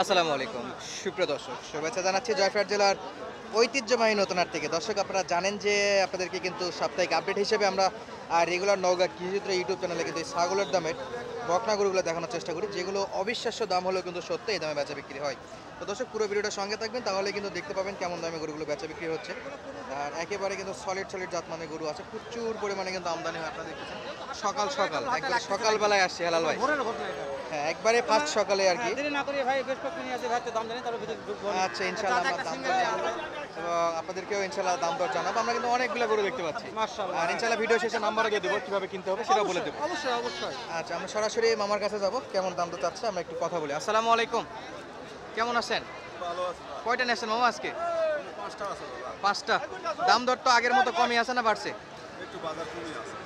আসসালামু আলাইকুম সুপ্রিয় দর্শক, শুভেচ্ছা জানাচ্ছি জয়পুরহাট জেলার ঐতিহ্যবাহী নতুনহাট থেকে। দর্শক, আপনারা জানেন যে আপনাদেরকে কিন্তু সাপ্তাহিক আপডেট হিসেবে আমরা রেগুলার নওগাঁ কৃষিচিত্র ইউটিউব চ্যানেলে কিন্তু এই ছাগলের দামের বকনা গরুগুলো দেখানোর চেষ্টা করি, যেগুলো অবিশ্বাস্য দাম হলেও কিন্তু সত্যি এই দামে বেচা বিক্রি হয়। তো দর্শক, পুরো ভিডিওটার সঙ্গে থাকবেন, তাহলে কিন্তু দেখতে পাবেন কেমন দামে গরুগুলো বেচা বিক্রি হচ্ছে। আর একেবারে কিন্তু সলিড জাতমানের গরু আছে, প্রচুর পরিমাণে কিন্তু আমদানি হয়। আপনারা দেখতেছেন সকাল সকাল একবারে সকালবেলায় আসছে হেলাল ভাই। হ্যাঁ, একবারে ফার্স্ট সকালে আর কি। আচ্ছা, ইনশাআল্লাহ আমরা দাম দর জানাবো এবং আপনাদেরকেও ইনশাআল্লাহ দাম দর জানাবো। আমরা কিন্তু অনেকগুলো গরু দেখতে পাচ্ছি, আর ইনশাআল্লাহ ভিডিও শেষে নাম্বারও দিয়ে দেবো, কিভাবে কিনতে হবে সেটাও বলে দেবো। অবশ্যই অবশ্যই। আচ্ছা, আমরা সরাসরি মামার কাছে যাব, কেমন দাম দর চাচ্ছে আমরা একটু কথা বলি। আসসালামু আলাইকুম, কেমন আছেন? কয়টা নিয়েছেন মামা আজকে? পাঁচটা। দাম দর তো আগের মতো কমই আছে না বাড়ছে?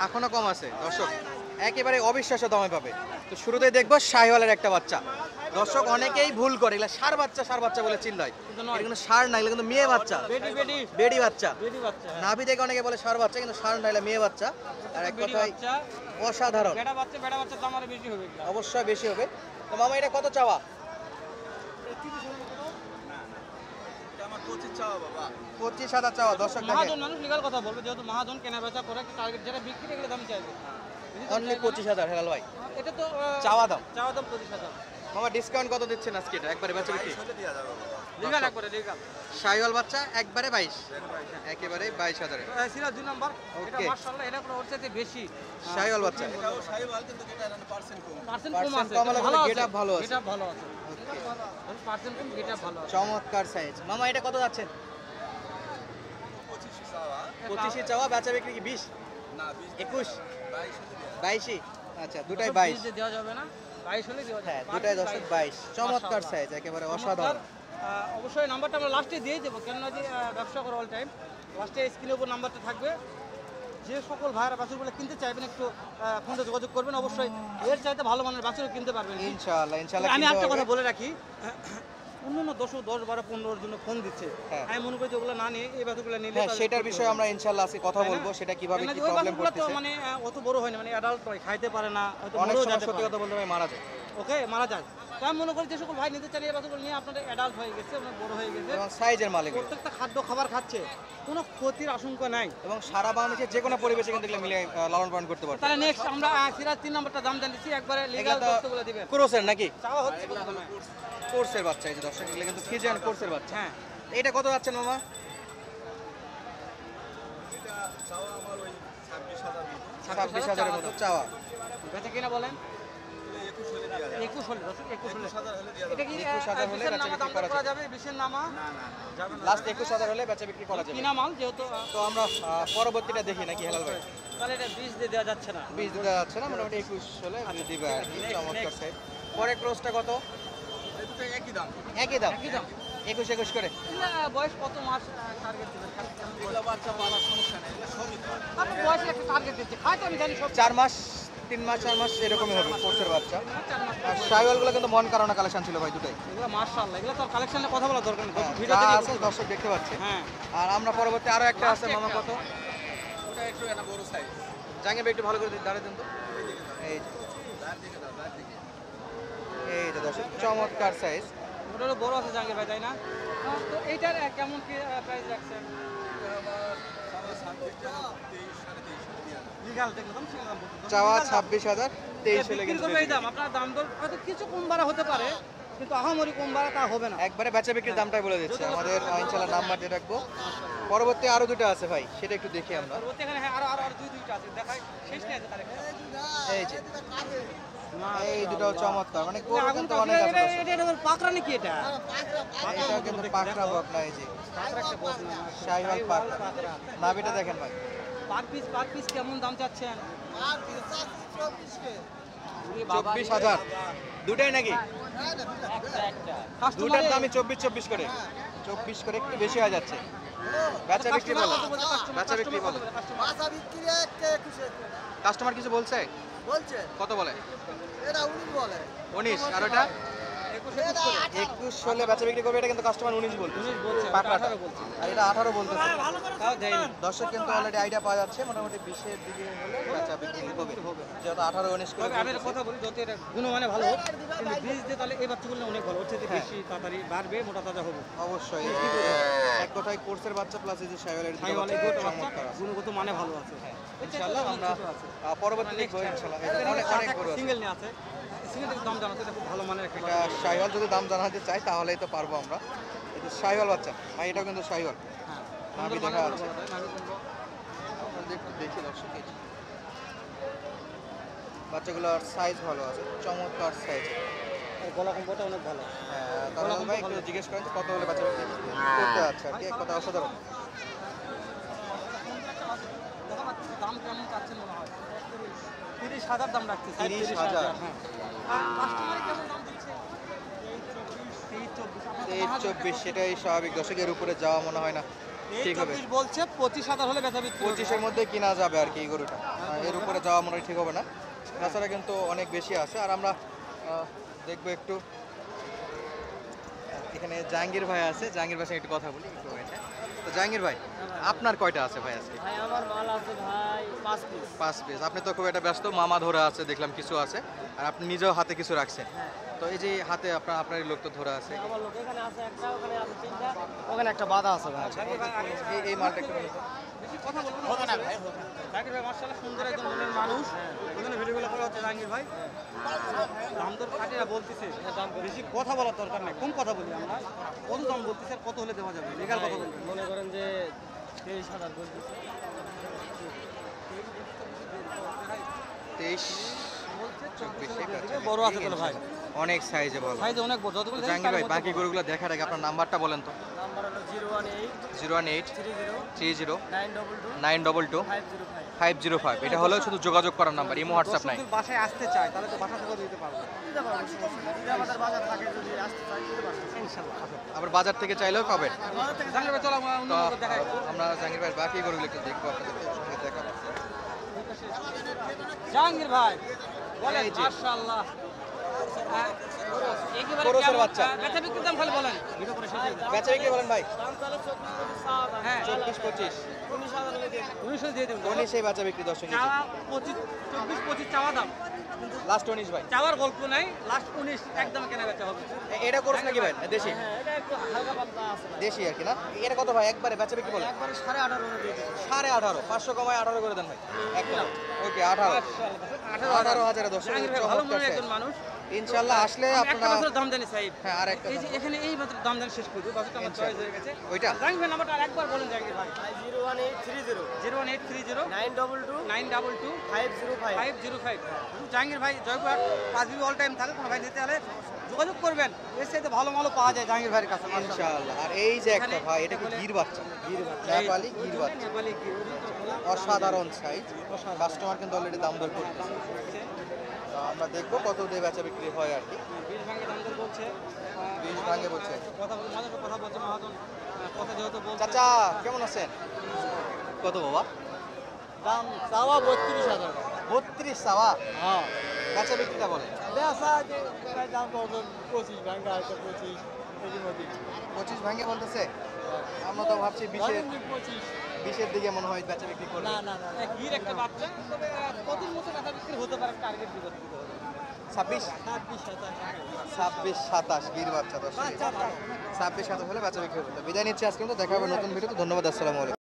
এখনো কম আছে। দর্শক, একেবারে অবিশ্বাস্য দামে পাবে। তো শুরুতেই দেখবো শাহিওয়ালের একটা বাচ্চা। দর্শক, অনেকেই ভুল করে, এগুলো ষাঁড় বাচ্চা বলে চিল্লায়, এটা কিন্তু ষাঁড় না, এগুলো কিন্তু মেয়ে বাচ্চা, বেডি বাচ্চা। নাভি দেখে অনেকে বলে ষাঁড় বাচ্চা, কিন্তু ষাঁড় না, এগুলো মেয়ে বাচ্চা। আর এক কথায় অসাধারণ, অবশ্যই বেশি হবে। তো মামা, এটা কত চাওয়া? 25,000 চাওয়া। দর্শক দেখেন, অনলি 25,000 হেলাল ভাই চাওয়া দাম। মামা, ডিসকাউন্ট কত দিচ্ছেন আজকে? এটা একবারে বেচা বিক্রি শাহিওয়াল বাচ্চা একবারে 22, একেবারে 22,000। ওকে, শাহিওয়াল বাচ্চা গেটআপ ভালো আছে, চমৎকার সাইজ। মামা, এটা কত যাচ্ছেন? 25 চাওয়া, বেচা বিক্রি কি 20 না 21 22? আচ্ছা, দুটাই 22 দেওয়া যাবে না, 22 হলে দেওয়া যাবে। হ্যাঁ, দুটাই 22। চমৎকার সাইজ, একেবারে অসাধারণ। অবশ্যই নাম্বারটা আমরা লাস্টে দিয়ে দেবো, কেননা যে ব্যবসা করো অল টাইম, লাস্টে স্ক্রিনের উপর নাম্বারটা থাকবে। যে সকল ভাইয়েরা বাছুরগুলো কিনতে চাইবেন একটু ফোনে যোগাযোগ করবেন, অবশ্যই এর চাইতে ভালো মানের বাছুরও কিনতে পারবেন ইনশাআল্লাহ। ইনশাআল্লাহ। আমি একটা কথা বলে রাখি, অন্যান্য 10, 12, 15 জন্য ফোন দিচ্ছে, আমি মনে করি যে ওগুলো না নিয়ে এই বাছুরগুলো নিলে, হ্যাঁ, সেটার বিষয়ে আমরা ইনশাআল্লাহ আজকে কথা বলবো, সেটা কিভাবে কি প্রবলেম করতেছে। মানে অত বড় হয় না, মানে অ্যাডাল্ট হয়, খাইতে পারে না, হয়তো অনেক মরেও সময় যেতে সত্যি পারে। কথা বলতে ভাই মারা যায়। ওকে, মারা যায়। তো আমি মনে করি যে সকল ভাই নিতে চান এই বাছুরগুলো নিয়ে, আপনাদের অ্যাডাল্ট হয়ে গেছে, অনেক বড় হয়ে গেছে এবং সাইজের মালিক, প্রত্যেকটা খাদ্য খাবার খাচ্ছে, কোনো ক্ষতির আশঙ্কা নাই, এবং সারা বাংলাদেশের যে কোনো পরিবেশে কিন্তু এগুলো মিলে লালন পালন করতে পারবে। তাহলে নেক্সট আমরা সিরাজ 3 নাম্বারটা দাম জানিয়েছি, একবারে লিগ্যাল তথ্যগুলো দিবেন। ক্রোসের নাকি? চাওয়া হচ্ছে প্রথমে কোর্সের বাচ্চা, এই যে দর্শক, এগুলো কিন্তু ফিজিয়ান কোর্সের বাচ্চা। হ্যাঁ, এটা কত যাচ্ছেন মামা? এটা চাওয়া আমার ওই 26,000 মতো চাওয়া। বেচা কিনা বলেন 21 হলে দেওয়া যাবে। 21 হলে, 21 হলে 21,000 হলে দেওয়া এটা যাবে। কি 21,000 হলে বিশের বেচা নামা বিক্রি দাম করা করা যাবে? বিশের নামা যাবে না, লাস্ট 21,000 হলে বেচা বিক্রি করা যাবে। কিনা মাল যেহেতু, তো আমরা পরবর্তীটা দেখি নাকি হেলাল ভাই? তাহলে এটা 20 দিয়ে দেওয়া যাচ্ছে না। 20 দিতে যাচ্ছে না, মোটামুটি 21 হলে দিবে আর কি। চমৎকার সাইজ। পরে ক্রসটা কত? এই দুটো একই দাম। একই দাম, একই দাম। 21 করে। এগুলা বয়স কত মাস টার্গেট দিবেন? এগুলো বাচ্চা পালার সমস্যা নেই, এগুলো সবই খায়। আপনি বয়সে একটা টার্গেট দিচ্ছে, খাইতে আমি জানি সব 4 মাস, 3 মাস, 4 মাস এরকমই হবে কোর্সের বাচ্চা। 4 মাস। আর শাহিওয়ালগুলো কিন্তু মন কারণে কালেকশন ছিল ভাই, দুটোই। এগুলো মাশাআল্লাহ, এগুলো তো কালেকশনের কথা বলা দরকার নেই, ভিডিও যা দেখে আছে দর্শক দেখতে পাচ্ছে। হ্যাঁ, আর আমরা পরবর্তী আরো একটা আছে মামা, কত? ওটা একটু একটা বড় সাইজ। জাঙ্গে ভাই একটু ভালো করে দাঁড়িয়ে দেন তো। এই যে, দাঁড় দিকে দাও, দাঁড় দিকে। এই যে দর্শক, চমৎকার সাইজ। ওটারও বড় আছে জাহাঙ্গীর ভাই, তাই না? তো এইটার কেমন কি প্রাইস রাখছেন? এটা আমার চাওয়া 26 টাকা, 23, 23.5 হলে দেওয়া যাবে। লিগ্যাল দেখলাম, সেটা দাম বলতে চাওয়া 26,000, 23 হলে বিক্রি কিন্তু করবে এই দাম। আপনার দাম দর হয়তো কিছু কম বাড়া হতে পারে, কিন্তু আহামরি কম বাড়া তা হবে না। একবারে বেচা বিক্রির দামটাই বলে দিচ্ছে। আমাদের ইনশাআল্লাহ নাম্বার দিয়ে রাখবো। পরবর্তী আরো দুটো আছে ভাই, সেটা একটু দেখি আমরা। পরবর্তী এখানে হ্যাঁ, আরো দুইটা আছে, দেখাই শেষ নেই আছে কালেকশন। এই যে, এই দুটো চমৎকার, মানে গরু কিন্তু অনেক আছে দর্শক। এটা পাকড়া নাকি এটা? এটা কিন্তু পাকড়া বকনা, এই যে শাহিওয়াল পাকড়া। নাভিটা দেখেন ভাই। পার পিস কেমন দাম চাচ্ছেন? 24,000 দুটাই নাকি? দুটার দামই 24 করে। 24 করে, একটু বেশি হয়ে যাচ্ছে। বেচা বিক্রি বলো, বেচা বিক্রি বলো। মাথা বিক্রি 21 কাস্টমার কিছু বলছে? বলছে, কত বলে? এটা 19 বলে। 19। আর ওটা? 21 21 হলে বেচা বিক্রি করবে, এটা কিন্তু কাস্টমার 19 বলছে। 19 বলছে, পাকড়াটা। 18 বলছে। আর এটা 18 বলতেছে। তাও দেয়নি। দর্শক কিন্তু অলরেডি আইডিয়া পাওয়া যাচ্ছে, মোটামুটি 20 এর দিকে হলে বেচা বিক্রি হবে। যেহেতু 18 19 করে তবে আমি একটা কথা বলি, যত এটা গুণমানে ভালো হোক, কিন্তু বীজ দিয়ে তাহলে এই বাচ্চাগুলো অনেক ভালো, ওর থেকে হ্যাঁ। বেশি তাড়াতাড়ি বাড়বে, মোটা তাজা হবে। অবশ্যই এক কথায় কোর্সের বাচ্চা প্লাস এই যে শাইওয়ালের দিকে সাইওয়াল এই বাচ্চা দুটো বাচ্চা চমৎকার আছে। গুণগত মানে ভালো আছে। ইনশাআল্লাহ আমরা পরবর্তী দেখবো ইনশাআল্লাহ। এটা অনেক অনেক বড় আছে। সিঙ্গেল নিয়ে আছে, সিঙ্গেলের দাম জানাতে এটা খুব ভালো মানের একটা এটা শাইওয়াল যদি দাম জানাতে চাই তাহলেই তো পারবো আমরা। এটা শাইওয়াল বাচ্চা, আর এটাও কিন্তু শাইওয়াল। হ্যাঁ, নাভি সুন্দর দেখা মানের আছে। বলা যায়, নাভি কুণ্ড। দেখি দর্শক এই যে। বাচ্চাগুলোর সাইজ ভালো আছে, চমৎকার সাইজ। এই গলা কম্পটা অনেক ভালো। তাহলে ভাই একটু জিজ্ঞেস করেন যে কত হলে বাচ্চা বিক্রি করতে যাচ্ছে আর কি, এক কথা অসাধারণ। দাম কেমন চাচ্ছেন মনে হয়? 30,000 দাম রাখছে। 30,000 হ্যাঁ। আর কাস্টমারে কেমন দাম দিচ্ছে? 23-24 23-24 সেটাই স্বাভাবিক, দর্শকের উপরে যাওয়া মনে হয় না ঠিক হবে। 24 বলছে, 25,000 হলে বেচা বিক্রি হবে। 25-এর মধ্যে কিনা যাবে আর কি এই গরুটা, এর উপরে যাওয়া মনে হয় ঠিক হবে না। তাছাড়া কিন্তু অনেক বেশি আছে। আর আমরা দেখবো একটু এখানে জাহাঙ্গীর ভাই আছে, জাহাঙ্গীর ভাই সঙ্গে একটু কথা বলি একটু wait, হ্যাঁ। তো জাহাঙ্গীর ভাই, আপনার কয়টা আছে ভাই আজকে? ভাই আমার মাল আছে ভাই 5 পিস। 5 পিস। আপনি তো খুব একটা ব্যস্ত, মামা ধরে আছে দেখলাম কিছু আছে, আর আপনি নিজেও হাতে কিছু রাখছেন। তো এই যে হাতে আপনার লোক তো ধরে আছে, আমার লোক এখানে আছে একটা, ওখানে আছে তিনটা, ওখানে একটা বাধা আছে ভাই। এই মালটা একটু বলুন তো। বেশি কথা বলবো না। হবে না ভাই, হবে না। জাহাঙ্গীর ভাই মাশাআল্লাহ সুন্দর একজন মনের মানুষ। ওখানে ভিডিওগুলো করা হচ্ছে জাহাঙ্গীর ভাই। দাম দর কাটিয়ে বলতেছে, দাম বেশি কথা বলার দরকার নাই, কম কথা বলি আমরা। কত দাম বলতেছে, আর কত হলে দেওয়া যাবে? লিগ্যাল কথা বলবেন। মনে করেন যে 23,000 বলতেছে। 23-24 বড় আছে তাহলে ভাই। অনেক সাইজে বলো। সাইজ অনেক বড়, যতগুলো জাহাঙ্গীর ভাই বাকি গরুগুলো দেখার আগে আপনার নাম্বারটা বলেন তো। নাম্বার হলো 018 018 30 30 922 922 505। 505। এটা হলো শুধু যোগাযোগ করার নাম্বার, ইমো হোয়াটসঅ্যাপ নাই। দর্শকদের বাসায় আসতে চায়, তাহলে তো বাসা থেকে দিতে পারবো। দিতে পারবো, সমস্যা নেই। যদি আমাদের বাজার থাকে, যদি আসতে চাই দিতে পারবো। ইনশাআল্লাহ। আবার বাজার থেকে চাইলেও পাবেন। বাজার থেকে জাহাঙ্গীর ভাই চলো আমরা অন্য তো নজর দেখাই। আমরা জাহাঙ্গীর ভাই বাকি গরুগুলো একটু দেখবো, আপনাদেরকে সঙ্গে দেখাবো। জাহাঙ্গীর ভাই বলেন। এই যে। মাশাআল্লাহ। একেবারে খরচের কেমন? বাচ্চা। বেচা বিক্রির দাম খালি বলেন। ভিডিও করে শেষ হয়ে যাবে। বেচা বিক্রি বলেন ভাই। দাম তাহলে 24 চাওয়া দাম। হ্যাঁ। 24-25 19,000 হলে দিয়ে দেবো। 19 দিয়ে দেবেন। 19 এই বেচা বিক্রি দর্শক। চাওয়া 24-25 চাওয়া দাম। লাস্ট 19 ভাই। চাওয়ার গল্প নাই, লাস্ট 19 একদম কেনা বেচা হবে। এটা করছ নাকি ভাই? দেশি হ্যাঁ, এটা একটু হালকা পাতলা আছে ভাই। দেশি আর কি না? এটা কত ভাই একবারে বেচা বিক্রি বলেন? একবারে 18.5 হলে দিয়ে দেবো। 18.5 500 কমায় 18 করে দেন ভাই। একদম ওকে 18 মাশাআল্লাহ। 18,000 দর্শক। জাহাঙ্গীর ভাই ভালো মনের একজন মানুষ। ইনশাআল্লাহ আসলে আমি একটা আপনারা বছরের দাম জানি সাহেব। হ্যাঁ আরেকটা এই যে এখানে এই মাত্র দাম জানি শেষ করবো, বাকিটা আমার চয়েস হয়ে গেছে। ওইটা জাহাঙ্গীর ভাই নাম্বারটা আরেকবার বলেন জাহাঙ্গীর ভাই। 01830 01830 922 922 505। 505। জাহাঙ্গীর ভাই জয়পুরহাট পাঁচবি অল টাইম থাকে, কোনো ভাই নিতে হলে যোগাযোগ করবেন। এর সাথে ভালো মালও পাওয়া যায় জাহাঙ্গীর ভাইয়ের কাছে। ইনশাআল্লাহ। আর এই যে একটা ভাই, এটা কি গির বাচ্চা? নেপালি গির বাচ্চা, নেপালি কি অসাধারণ সাইজ। কাস্টমার কিন্তু অলরেডি দাম দর করতেছে। তো আমরা দেখবো কত দিয়ে বেচা বিক্রি হয় আর কি। 20 ভাঙে দাম দর বলছে। 20 ভাঙে বলছে। কথা বলে মজার কথা বলছে মহাজন। কথা যেহেতু বলছে। চাচা কেমন আছেন? কত বাবা? দাম চাওয়া 32,000। 32 চাওয়া, হ্যাঁ। বেচা বিক্রিটা বলে বেচা যে দাম কত? 25 ভাঙা আছে, 25 এর মধ্যে। 25 ভাঙে বলতেছে। আমরা তো ভাবছি 20-এর 25। 20-এর দিকে মনে হয় বেচা বিক্রি করবে। না না না। গির একটা বাচ্চা, তবে কতদিন মতো টাকা বিক্রি হতে পারে টার্গেট দিতে হবে। 26 27 গির বাচ্চা দর্শক। 26-27 হলে বেচা বিক্রি হবে। তো বিদায় নিচ্ছি আজকে মতো, দেখা হবে নতুন ভিডিওতে। ধন্যবাদ, আসসালামু আলাইকুম।